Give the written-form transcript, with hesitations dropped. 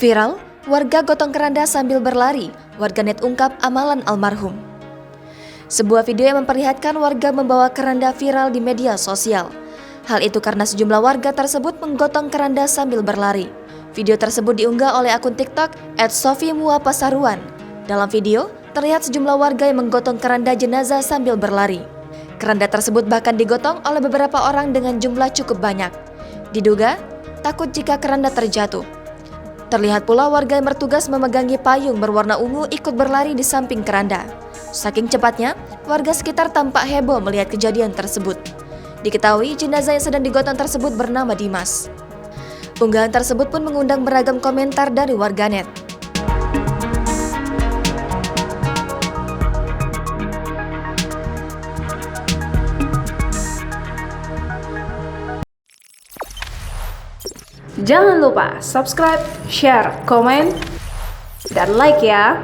Viral, warga gotong keranda sambil berlari, warganet ungkap amalan almarhum. Sebuah video yang memperlihatkan warga membawa keranda viral di media sosial. Hal itu karena sejumlah warga tersebut menggotong keranda sambil berlari. Video tersebut diunggah oleh akun TikTok @sofimuapasaruan. Dalam video, terlihat sejumlah warga yang menggotong keranda jenazah sambil berlari. Keranda tersebut bahkan digotong oleh beberapa orang dengan jumlah cukup banyak. Diduga, takut jika keranda terjatuh. Terlihat pula warga yang bertugas memegangi payung berwarna ungu ikut berlari di samping keranda. Saking cepatnya, warga sekitar tampak heboh melihat kejadian tersebut. Diketahui jenazah yang sedang digotong tersebut bernama Dimas. Unggahan tersebut pun mengundang beragam komentar dari warganet. Jangan lupa subscribe, share, komen, dan like ya!